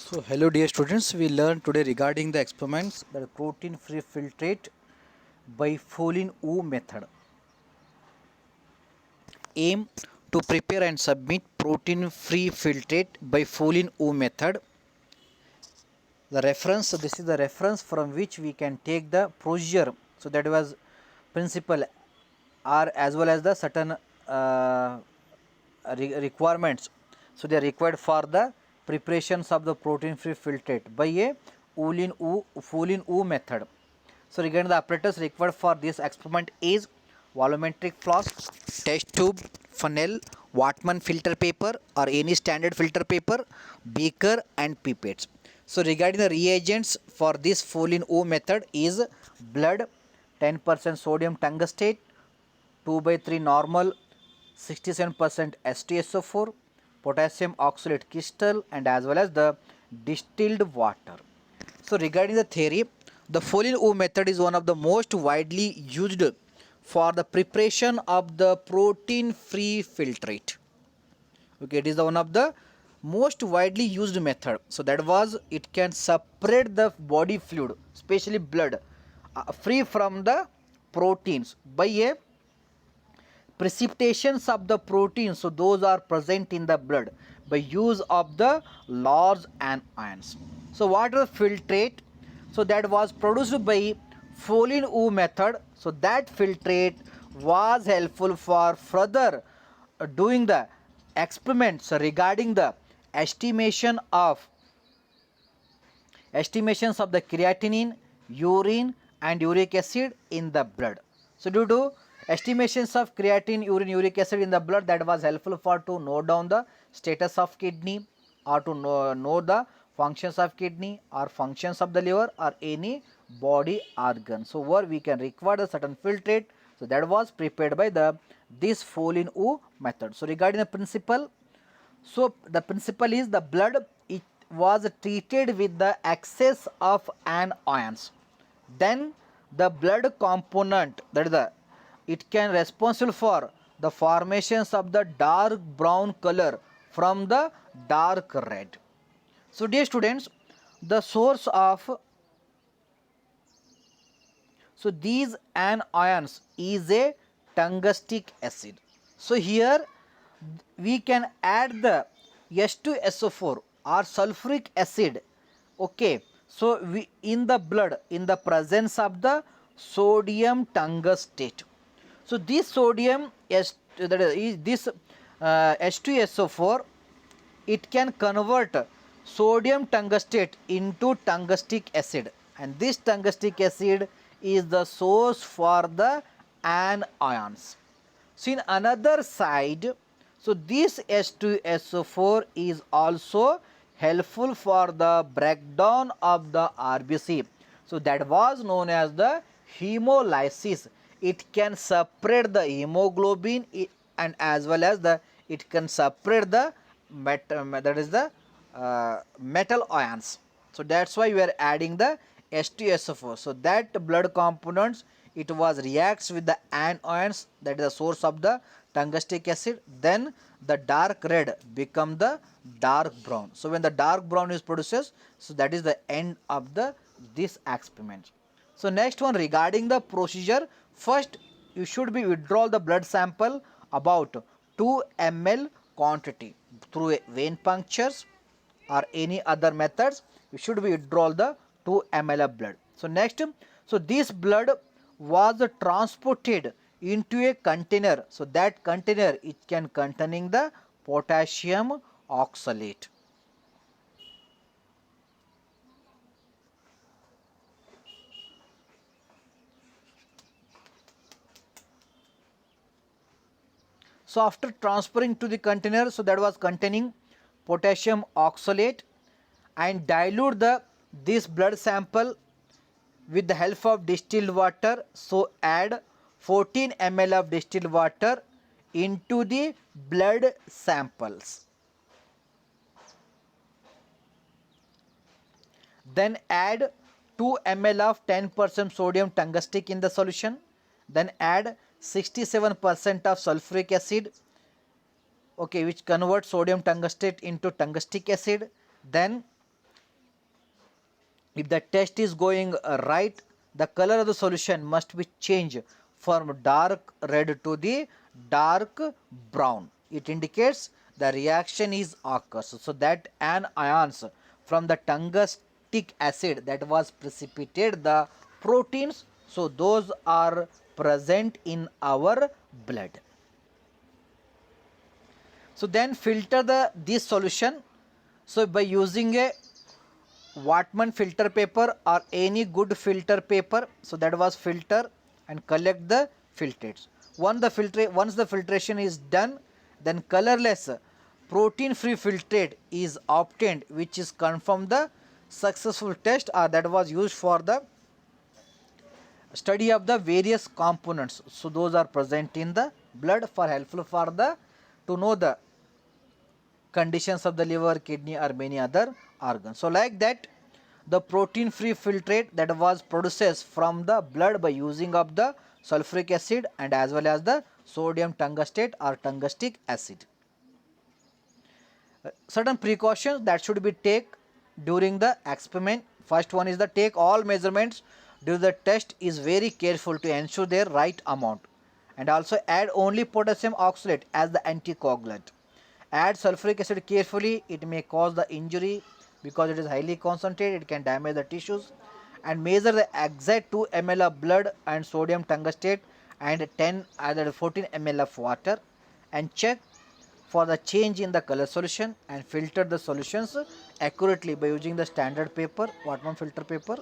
So hello dear students, we learned today regarding the experiments that protein free filtrate by Folin U method. Aim to prepare and submit protein free filtrate by Folin U method. The reference, so this is the reference from which we can take the procedure. So that was principle or as well as the certain requirements. So they are required for the preparations of the protein free filtrate by a Folin U method. So regarding the apparatus required for this experiment is volumetric flask, test tube, funnel, Wattman filter paper or any standard filter paper, beaker and pipettes. So regarding the reagents for this Folin U method is blood, 10% sodium tungstate, 2 by 3 normal, 67% H2SO4, potassium oxalate crystal and as well as the distilled water. So regarding the theory, the Folin U method is one of the most widely used for the preparation of the protein free filtrate. Okay, it is the one of the most widely used method. So that was, it can separate the body fluid, especially blood, free from the proteins by a precipitations of the proteins, so those are present in the blood by use of the large anions. So what is filtrate? So that was produced by Folin U method. So that filtrate was helpful for further doing the experiments regarding the estimations of the creatinine, urine and uric acid in the blood. So due to estimations of creatinine, urine, uric acid in the blood, that was helpful for to note down the status of kidney or to know the functions of kidney or functions of the liver or any body organ. So where we can require a certain filtrate. So that was prepared by the this Folin U method. So regarding the principle, so the principle is the blood, it was treated with the excess of anions. Then the blood component, that is the, it can responsible for the formations of the dark brown color from the dark red. So dear students, the source of, so these anions is a tungstic acid. So here we can add the H2SO4 or sulfuric acid. Okay, so we in the blood in the presence of the sodium tungstate. So this sodium that is this H2SO4, it can convert sodium tungstate into tungstic acid, and this tungstic acid is the source for the anions. So in another side, so this H2SO4 is also helpful for the breakdown of the RBC. So that was known as the hemolysis. It can separate the hemoglobin and as well as the, it can separate the that is the metal ions. So that's why we are adding the H2SO4. So that blood components, it was reacts with the anions, that is the source of the tungstic acid. Then the dark red become the dark brown. So when the dark brown is produces, so that is the end of the this experiment. So next one regarding the procedure, first you should be withdraw the blood sample about 2 ml quantity through a vein punctures or any other methods. You should be withdraw the 2 ml of blood. So next, so this blood was transported into a container. So that container, it can containing the potassium oxalate. So after transferring to the container, so that was containing potassium oxalate, and dilute the this blood sample with the help of distilled water. So add 14 ml of distilled water into the blood samples. Then add 2 ml of 10% sodium tungstic in the solution. Then add 67% of sulfuric acid, okay, which converts sodium tungstate into tungstic acid. Then If the test is going right, the color of the solution must be changed from dark red to the dark brown. It indicates the reaction is occurs. So that an ions from the tungstic acid that was precipitated the proteins, so those are present in our blood. So then filter this solution. So by using a Watman filter paper or any good filter paper, so that was filter and collect the filtrates. Once the filtration is done, then colorless protein free filtrate is obtained, which is confirm the successful test or that was used for the study of the various components. So those are present in the blood for helpful for the to know the conditions of the liver, kidney or many other organs. So like that, the protein free filtrate that was produced from the blood by using of the sulfuric acid and as well as the sodium tungstate or tungstic acid. Certain precautions that should be take during the experiment. First one is the take all measurements during the test is very careful to ensure their right amount, and also add only potassium oxalate as the anticoagulant. Add sulfuric acid carefully, it may cause the injury because it is highly concentrated, it can damage the tissues. And measure the exact 2 ml of blood and sodium tungstate and 10 either 14 ml of water, and check for the change in the color solution and filter the solutions accurately by using the standard paper, Watman filter paper.